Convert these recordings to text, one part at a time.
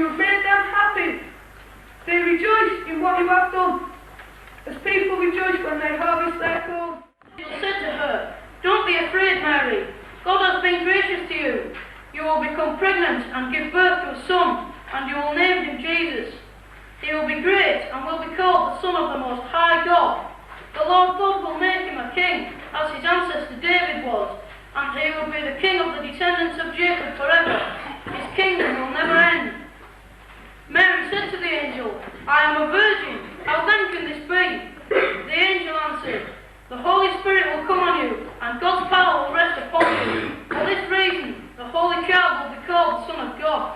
you have made them happy. They rejoice in what you have done, as people rejoice when they harvest their corn. She said to her, "Don't be afraid, Mary. God has been gracious to you. You will become pregnant and give birth to a son, and you will name him Jesus. He will be great and will be called the Son of the Most High God. The Lord God will make him a king, as his ancestor David was, and he will be the king of the descendants of Jacob forever. His kingdom will never end." Mary said to the angel, "I am a virgin. How then can this be?" The angel answered, "The Holy Spirit will come on you, and God's power will rest upon you. For this reason, the Holy Child will be called the Son of God."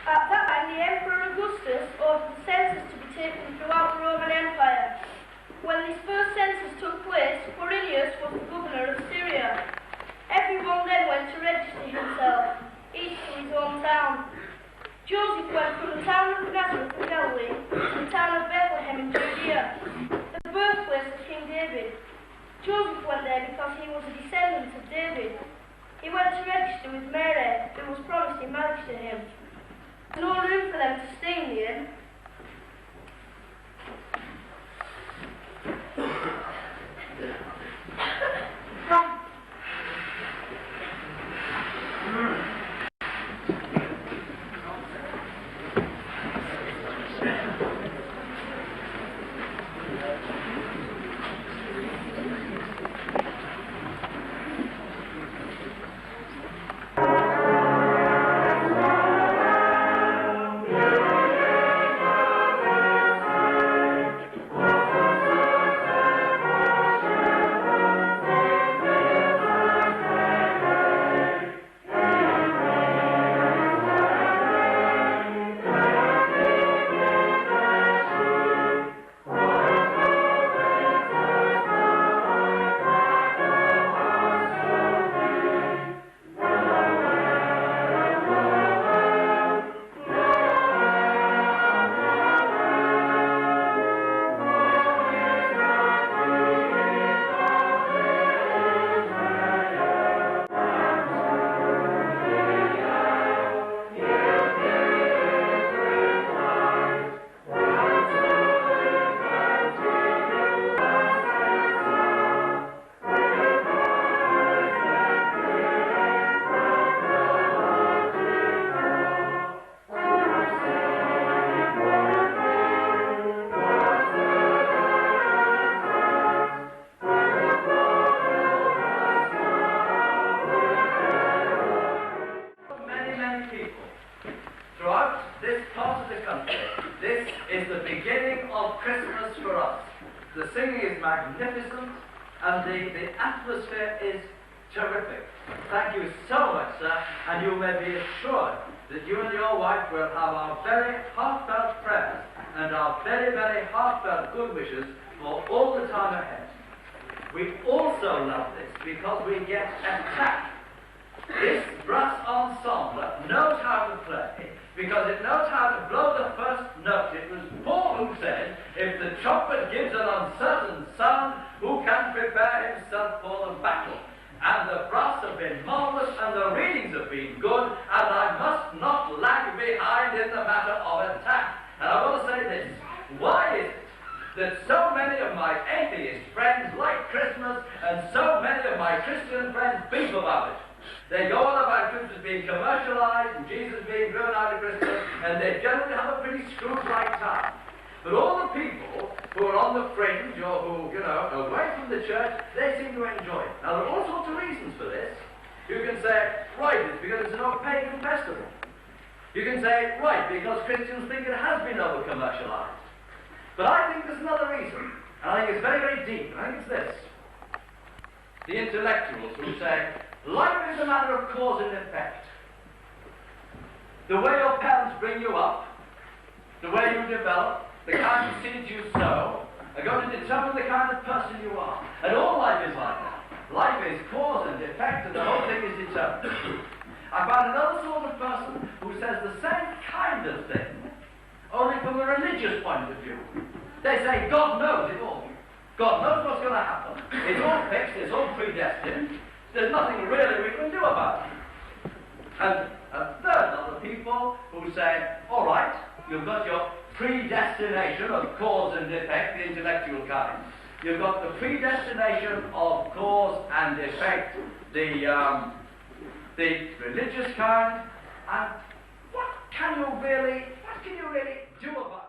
At that time, the Emperor Augustus ordered the census to be taken throughout the Roman Empire. When this first census took place, Quirinius was the governor of Syria. Everyone then went to register himself, each to his own town. Joseph went from the town of Nazareth in Galilee to the town of Bethlehem in Judea, the birthplace of King David. Joseph went there because he was a descendant of David. He went to register with Mary, who was promised in marriage to him. There was no room for them to stay in the inn. The singing is magnificent, and the atmosphere is terrific. Thank you so much, sir, and you may be assured that you and your wife will have our very heartfelt prayers and our very, very heartfelt good wishes for all the time ahead. We also love this because we get attacked. This brass ensemble knows how to play because it knows how to blow the first note. It was Paul who said, if the trumpet gives an uncertain sound, who can prepare himself for the battle? And the brass have been marvellous and the readings have been good, and I must not lag behind in the matter of attack. And I want to say this, why is it that so many of my atheist Christian friends beef about it. They go on about Christmas being commercialized and Jesus being driven out of Christmas, and they generally have a pretty screwed-like time. But all the people who are on the fringe or who, away from the church, they seem to enjoy it. Now, there are all sorts of reasons for this. You can say, right, it's because it's an old pagan festival. You can say, right, because Christians think it has been over-commercialized. But I think there's another reason, and I think it's very, very deep, and I think it's this. The intellectuals who say, life is a matter of cause and effect. The way your parents bring you up, the way you develop, the kind of seeds you sow, are going to determine the kind of person you are. And all life is like that. Life is cause and effect, and the whole thing is determined. I found another sort of person who says the same kind of thing, only from a religious point of view. They say God knows it all. God knows what's going to happen. It's all fixed, it's all predestined. There's nothing really we can do about it. And a third of the people who say, all right, you've got your predestination of cause and effect, the intellectual kind. You've got the predestination of cause and effect, the religious kind, and what can you really do about it?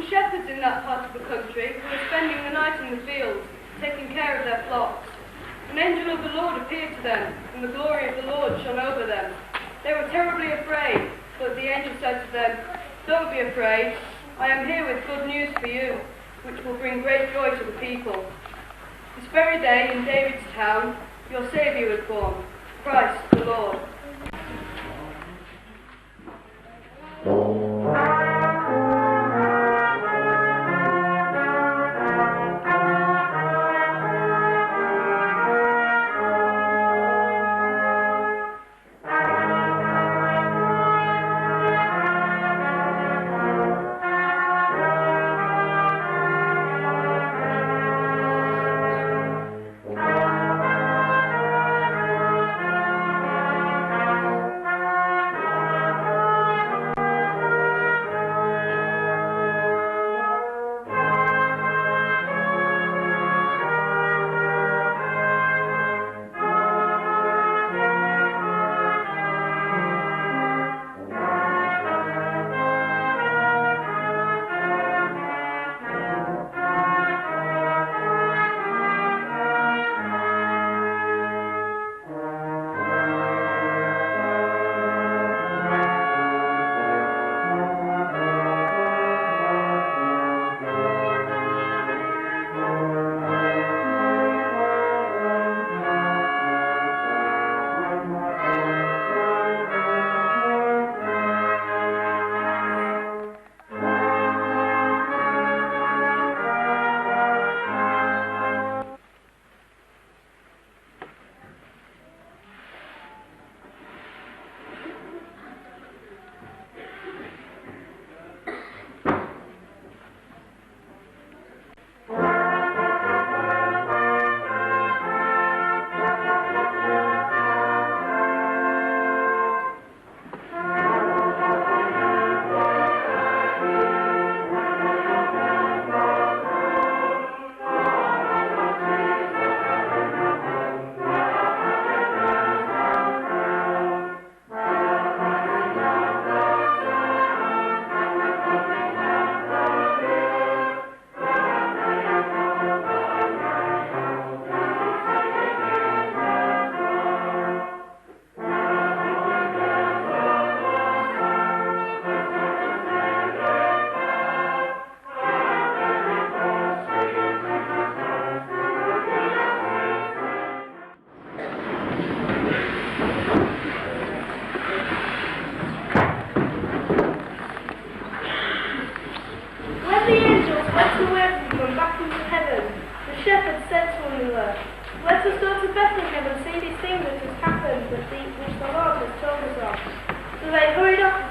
Shepherds in that part of the country who were spending the night in the fields, taking care of their flocks. An angel of the Lord appeared to them, and the glory of the Lord shone over them. They were terribly afraid, but the angel said to them, "Don't be afraid. I am here with good news for you, which will bring great joy to the people. This very day in David's town, your Saviour was born, Christ the Lord."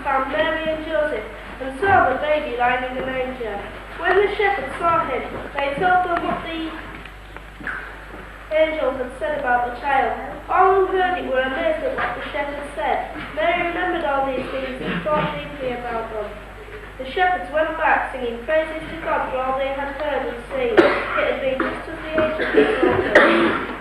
found Mary and Joseph, and saw the baby lying in the manger. When the shepherds saw him, they told them what the angels had said about the child. All who heard it were amazed at what the shepherds said. Mary remembered all these things and thought deeply about them. The shepherds went back singing praises to God for all they had heard and seen. It had been just as the angels had told them.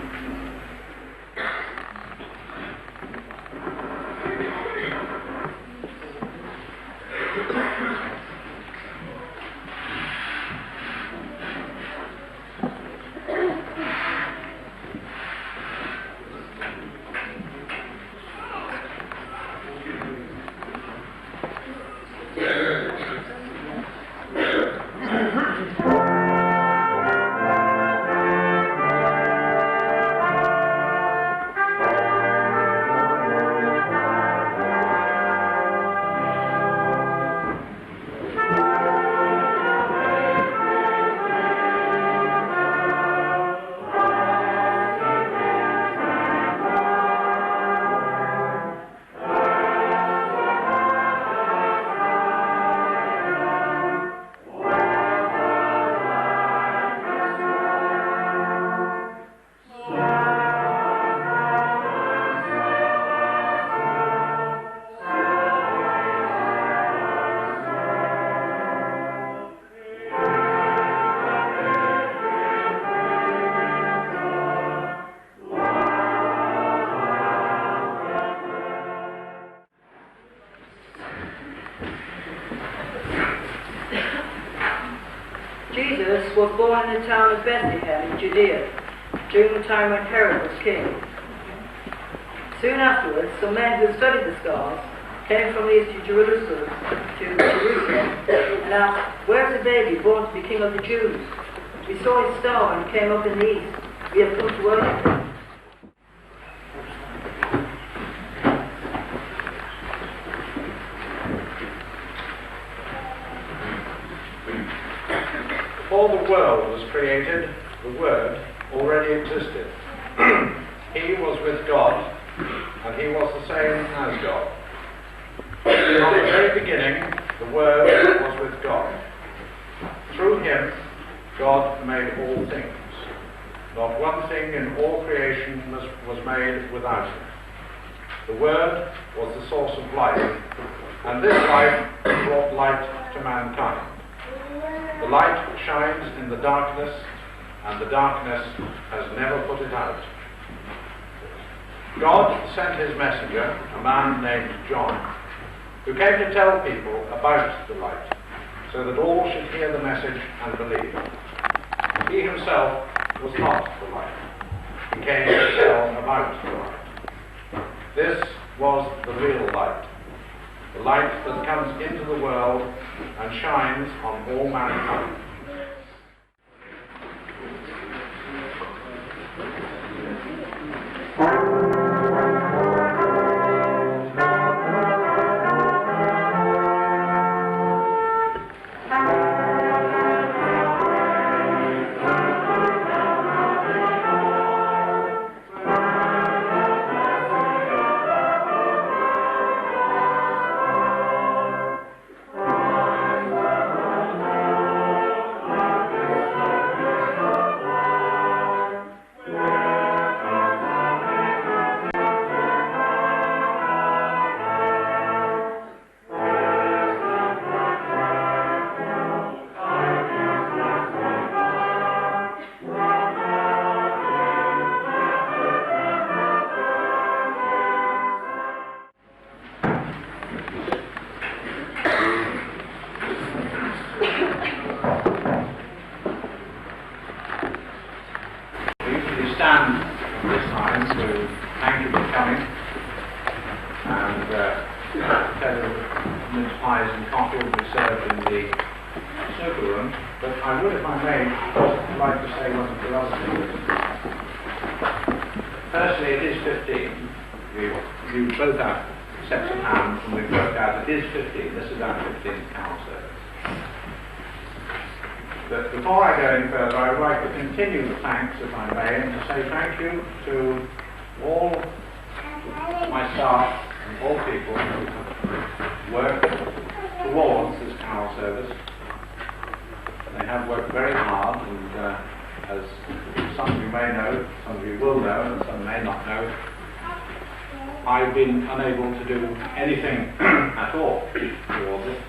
Jesus was born in the town of Bethlehem in Judea, during the time when Herod was king. Soon afterwards, some men who had studied the stars came from the east to Jerusalem and asked, "Where is the baby born to be king of the Jews? We saw his star and came up in the east. We have come to worship him." Before the world was created, the Word already existed. He was with God, and he was the same as God. From the very beginning, the Word was with God. Through him, God made all things. Not one thing in all creation was made without him. The Word was the source of life, and this life brought light to mankind. The light shines in the darkness, and the darkness has never put it out. God sent his messenger, a man named John, who came to tell people about the light, so that all should hear the message and believe. He himself was not the light. He came to tell about the light. This was the real light, the light that comes into the world and shines on all mankind. But before I go any further, I would like to continue the thanks, if I may, and to say thank you to all my staff and all people who have work towards this carol service. They have worked very hard, and as some of you may know, some of you will know, and some may not know, I've been unable to do anything at all towards it,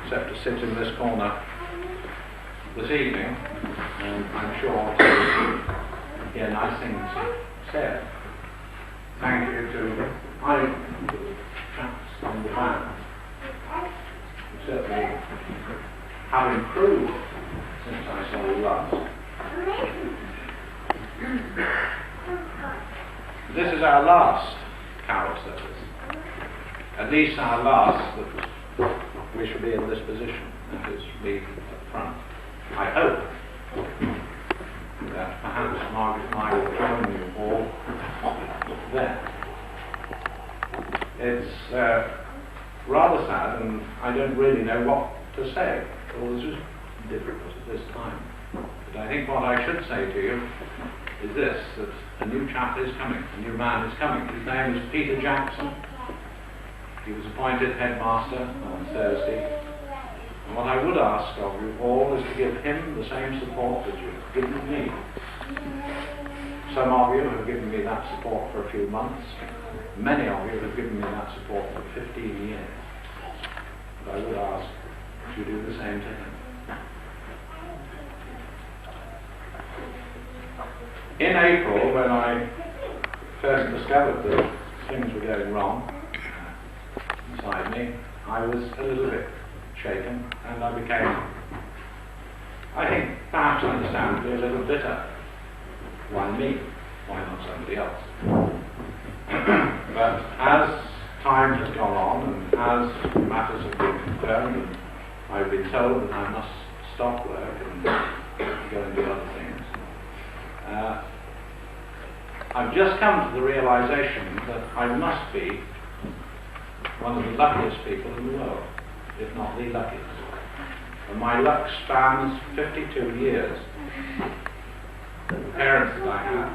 except to sit in this corner this evening, and I'm sure to hear nice things said. Thank you to the chaps on the band, who certainly have improved since I saw you last. This is our last carol service, at least our last that we shall be in this position, that is, me at the front. I hope that perhaps Margaret and I will join you all there. It's rather sad, and I don't really know what to say. All this is difficult at this time. But I think what I should say to you is this, that a new chap is coming, a new man is coming. His name is Peter Jackson. He was appointed headmaster on Thursday. And what I would ask of you all is to give him the same support that you've given me. Some of you have given me that support for a few months. Many of you have given me that support for 15 years. But I would ask that you do the same to him. In April, when I first discovered that things were going wrong inside me, I was a little bit shaken, and I became, I think, perhaps understandably, a little bitter. Why me? Why not somebody else? But as time has gone on, and as matters have been confirmed, and I've been told that I must stop work and go and do other things, I've just come to the realization that I must be one of the luckiest people in the world, if not the luckiest. And my luck spans 52 years. The parents that I had,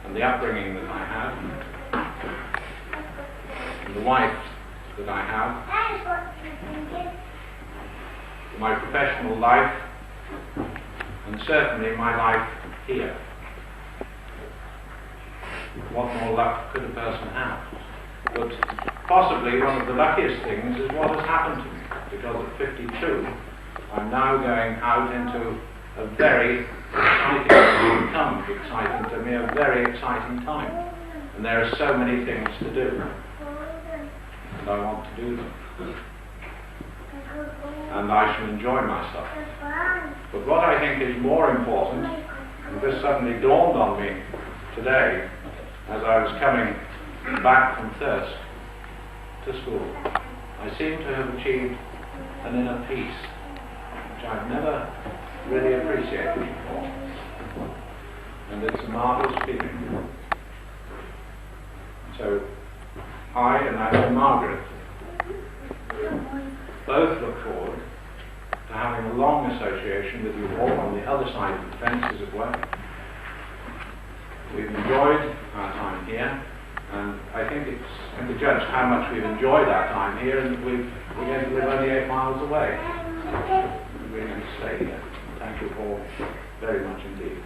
and the upbringing that I had, and the wife that I have, my professional life, and certainly my life here. What more luck could a person have? But possibly one of the luckiest things is what has happened to me, because at 52 I'm now going out into a very exciting, become exciting to me, a very exciting time. And there are so many things to do, and I want to do them. And I shall enjoy myself. But what I think is more important, and this suddenly dawned on me today as I was coming back from Thirst to school, I seem to have achieved an inner peace which I've never really appreciated before. And it's a marvelous feeling. So I and I know Margaret both look forward to having a long association with you all on the other side of the fence, as it were. We've enjoyed our time here, and I think it's to judge how much we've enjoyed our time here, and we're going to live only 8 miles away. We're going to stay here. Thank you all very much indeed.